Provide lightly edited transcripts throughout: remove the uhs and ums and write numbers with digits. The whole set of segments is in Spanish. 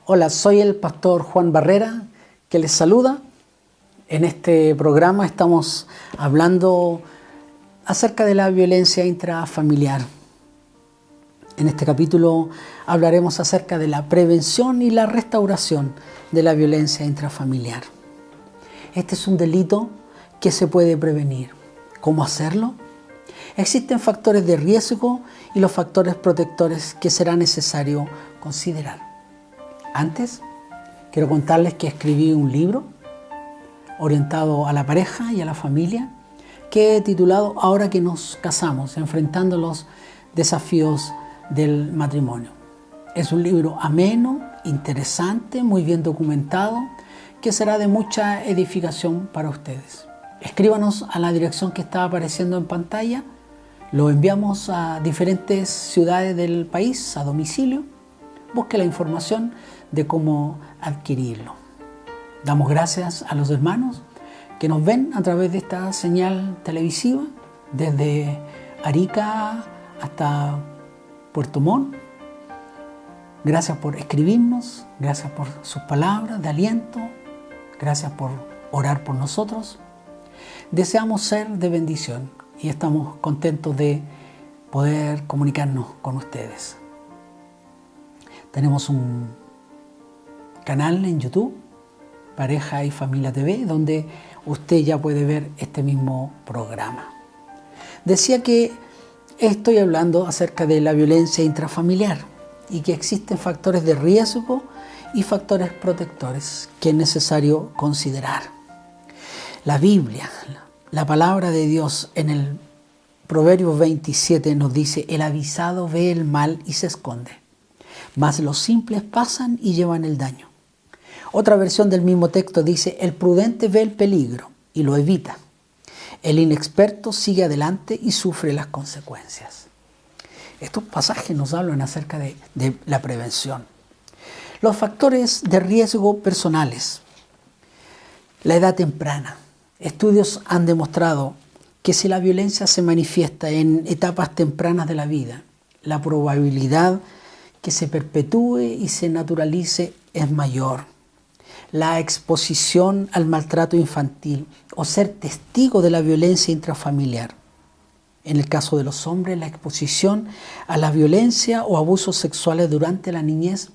Hola, soy el pastor Juan Barrera, que les saluda. En este programa estamos hablando acerca de la violencia intrafamiliar. En este capítulo hablaremos acerca de la prevención y la restauración de la violencia intrafamiliar. Este es un delito que se puede prevenir. ¿Cómo hacerlo? Existen factores de riesgo y los factores protectores que será necesario considerar. Antes, quiero contarles que escribí un libro orientado a la pareja y a la familia que he titulado Ahora que nos casamos, enfrentando los desafíos del matrimonio. Es un libro ameno, interesante, muy bien documentado, que será de mucha edificación para ustedes. Escríbanos a la dirección que está apareciendo en pantalla. Lo enviamos a diferentes ciudades del país a domicilio. Busque la información de cómo adquirirlo. Damos gracias a los hermanos que nos ven a través de esta señal televisiva desde Arica hasta Puerto Montt. Gracias por escribirnos, gracias por sus palabras de aliento, gracias por orar por nosotros. Deseamos ser de bendición y estamos contentos de poder comunicarnos con ustedes. Tenemos un canal en YouTube, Pareja y Familia TV, donde usted ya puede ver este mismo programa. Decía que estoy hablando acerca de la violencia intrafamiliar y que existen factores de riesgo y factores protectores que es necesario considerar. La Biblia, la palabra de Dios en el Proverbios 27 nos dice: el avisado ve el mal y se esconde, mas los simples pasan y llevan el daño. Otra versión del mismo texto dice: el prudente ve el peligro y lo evita. El inexperto sigue adelante y sufre las consecuencias. Estos pasajes nos hablan acerca de la prevención. Los factores de riesgo personales. La edad temprana. Estudios han demostrado que si la violencia se manifiesta en etapas tempranas de la vida, la probabilidad que se perpetúe y se naturalice es mayor. La exposición al maltrato infantil o ser testigo de la violencia intrafamiliar. En el caso de los hombres, la exposición a la violencia o abusos sexuales durante la niñez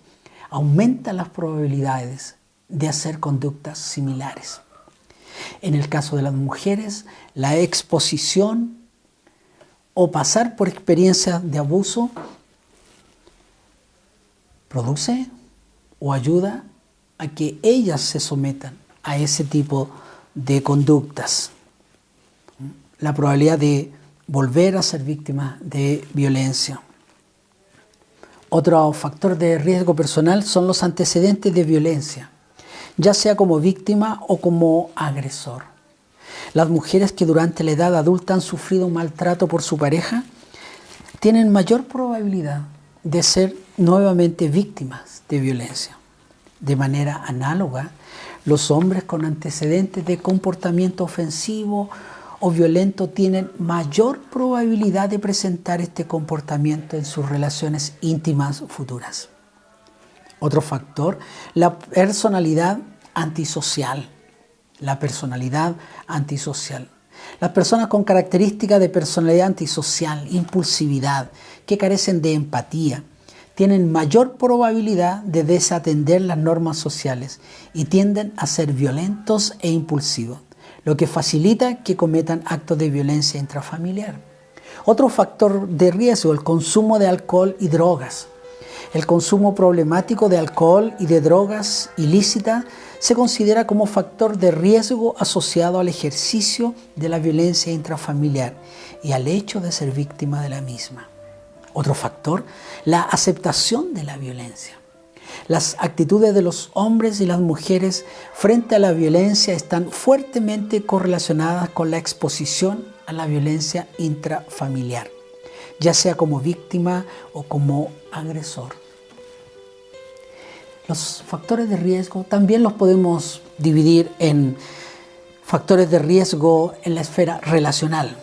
aumenta las probabilidades de hacer conductas similares. En el caso de las mujeres, la exposición o pasar por experiencias de abuso produce o ayuda a que ellas se sometan a ese tipo de conductas. La probabilidad de volver a ser víctimas de violencia. Otro factor de riesgo personal son los antecedentes de violencia, ya sea como víctima o como agresor. Las mujeres que durante la edad adulta han sufrido maltrato por su pareja tienen mayor probabilidad de ser nuevamente víctimas de violencia. De manera análoga, los hombres con antecedentes de comportamiento ofensivo o violento tienen mayor probabilidad de presentar este comportamiento en sus relaciones íntimas futuras. Otro factor, la personalidad antisocial. La personalidad antisocial. Las personas con características de personalidad antisocial, impulsividad, que carecen de empatía, tienen mayor probabilidad de desatender las normas sociales y tienden a ser violentos e impulsivos, lo que facilita que cometan actos de violencia intrafamiliar. Otro factor de riesgo, el consumo de alcohol y drogas. El consumo problemático de alcohol y de drogas ilícitas se considera como factor de riesgo asociado al ejercicio de la violencia intrafamiliar y al hecho de ser víctima de la misma. Otro factor, la aceptación de la violencia. Las actitudes de los hombres y las mujeres frente a la violencia están fuertemente correlacionadas con la exposición a la violencia intrafamiliar, ya sea como víctima o como agresor. Los factores de riesgo también los podemos dividir en factores de riesgo en la esfera relacional.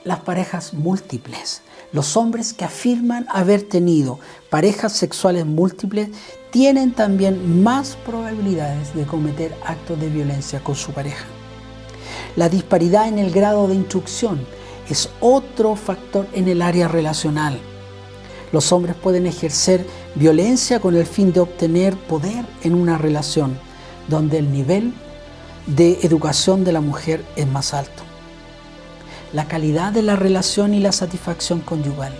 las parejas múltiples. Los hombres que afirman haber tenido parejas sexuales múltiples tienen también más probabilidades de cometer actos de violencia con su pareja. La disparidad en el grado de instrucción es otro factor en el área relacional. Los hombres pueden ejercer violencia con el fin de obtener poder en una relación donde el nivel de educación de la mujer es más alto. La calidad de la relación y la satisfacción conyugal.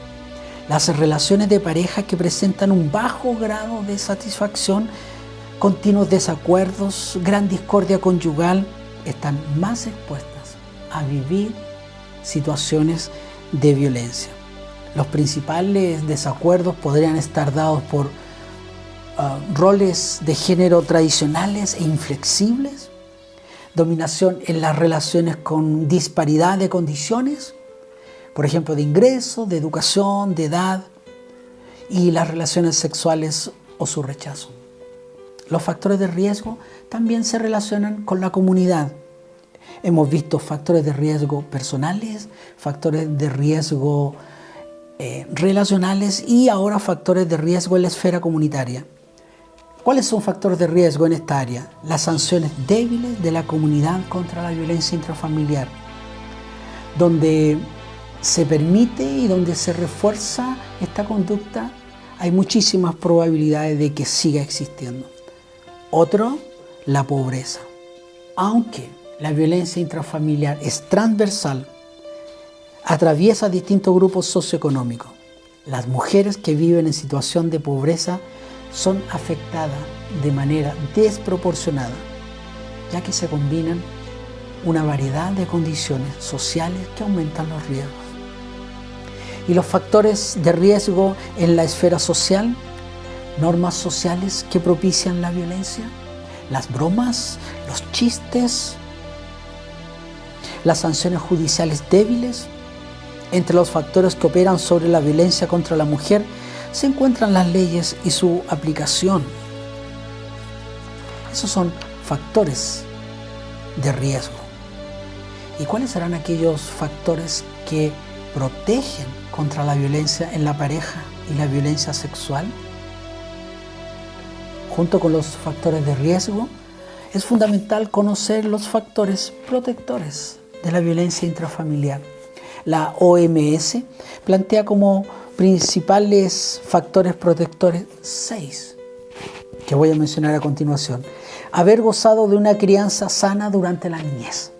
Las relaciones de pareja que presentan un bajo grado de satisfacción, continuos desacuerdos, gran discordia conyugal, están más expuestas a vivir situaciones de violencia. Los principales desacuerdos podrían estar dados por roles de género tradicionales e inflexibles, dominación en las relaciones con disparidad de condiciones, por ejemplo, de ingreso, de educación, de edad, y las relaciones sexuales o su rechazo. Los factores de riesgo también se relacionan con la comunidad. Hemos visto factores de riesgo personales, factores de riesgo relacionales y ahora factores de riesgo en la esfera comunitaria. ¿Cuáles son factores de riesgo en esta área? Las sanciones débiles de la comunidad contra la violencia intrafamiliar, donde se permite y donde se refuerza esta conducta, hay muchísimas probabilidades de que siga existiendo. Otro, la pobreza. Aunque la violencia intrafamiliar es transversal, atraviesa distintos grupos socioeconómicos. Las mujeres que viven en situación de pobreza son afectadas de manera desproporcionada, ya que se combinan una variedad de condiciones sociales que aumentan los riesgos. Y los factores de riesgo en la esfera social, normas sociales que propician la violencia, las bromas, los chistes, las sanciones judiciales débiles. Entre los factores que operan sobre la violencia contra la mujer se encuentran las leyes y su aplicación. Esos son factores de riesgo. ¿Y cuáles serán aquellos factores que protegen contra la violencia en la pareja y la violencia sexual? Junto con los factores de riesgo, es fundamental conocer los factores protectores de la violencia intrafamiliar. La OMS plantea como principales factores protectores 6, que voy a mencionar a continuación. Haber gozado de una crianza sana durante la niñez.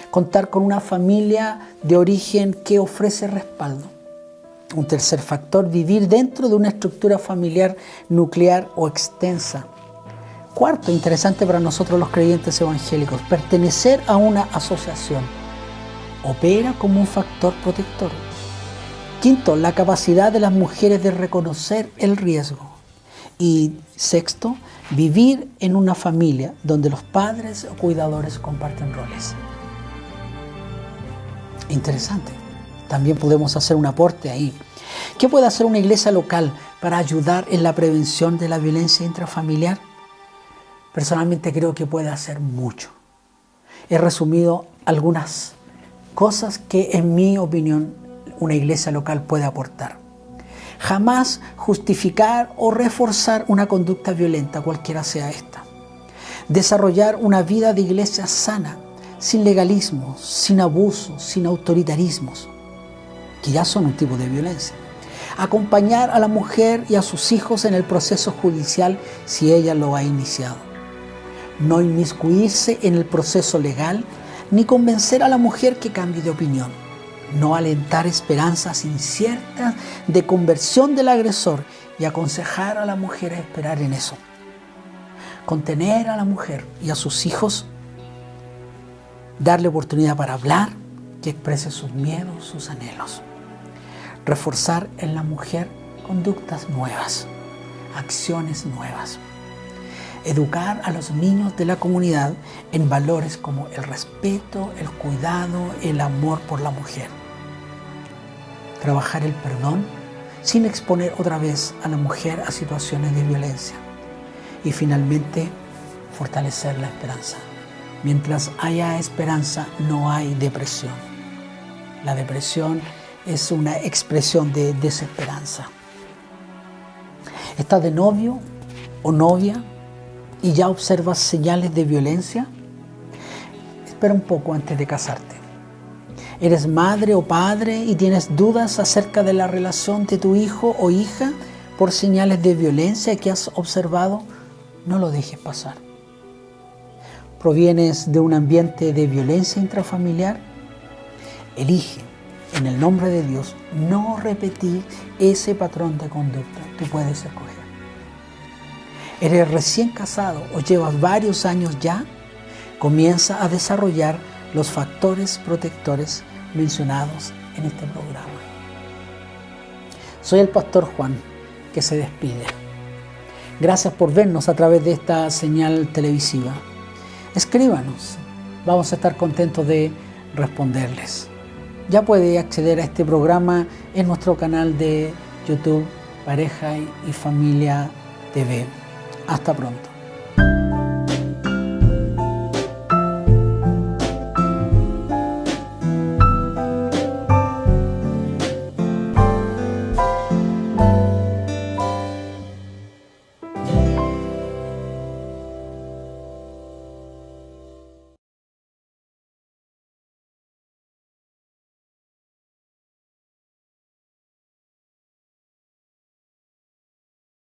Contar con una familia de origen que ofrece respaldo. Un tercer factor, vivir dentro de una estructura familiar nuclear o extensa. Cuarto, interesante para nosotros los creyentes evangélicos, pertenecer a una asociación. Opera como un factor protector. Quinto, la capacidad de las mujeres de reconocer el riesgo. Y sexto, vivir en una familia donde los padres o cuidadores comparten roles. Interesante. También podemos hacer un aporte ahí. ¿Qué puede hacer una iglesia local para ayudar en la prevención de la violencia intrafamiliar? Personalmente creo que puede hacer mucho. He resumido algunas cosas que, en mi opinión, una iglesia local puede aportar. Jamás justificar o reforzar una conducta violenta, cualquiera sea esta. Desarrollar una vida de iglesia sana, sin legalismos, sin abusos, sin autoritarismos, que ya son un tipo de violencia. Acompañar a la mujer y a sus hijos en el proceso judicial si ella lo ha iniciado. No inmiscuirse en el proceso legal ni convencer a la mujer que cambie de opinión. No alentar esperanzas inciertas de conversión del agresor y aconsejar a la mujer a esperar en eso. Contener a la mujer y a sus hijos, darle oportunidad para hablar, que exprese sus miedos, sus anhelos. Reforzar en la mujer conductas nuevas, acciones nuevas. Educar a los niños de la comunidad en valores como el respeto, el cuidado, el amor por la mujer. Trabajar el perdón sin exponer otra vez a la mujer a situaciones de violencia. Y finalmente, fortalecer la esperanza. Mientras haya esperanza, no hay depresión. La depresión es una expresión de desesperanza. ¿Estás de novio o novia y ya observas señales de violencia? Espera un poco antes de casarte. ¿Eres madre o padre y tienes dudas acerca de la relación de tu hijo o hija por señales de violencia que has observado? No lo dejes pasar. ¿Provienes de un ambiente de violencia intrafamiliar? Elige, en el nombre de Dios, no repetir ese patrón de conducta. Tú puedes escoger. ¿Eres recién casado o llevas varios años ya? Comienza a desarrollar los factores protectores mencionados en este programa. Soy el pastor Juan, que se despide. Gracias por vernos a través de esta señal televisiva. Escríbanos, vamos a estar contentos de responderles. Ya puede acceder a este programa en nuestro canal de YouTube Pareja y Familia TV. Hasta pronto.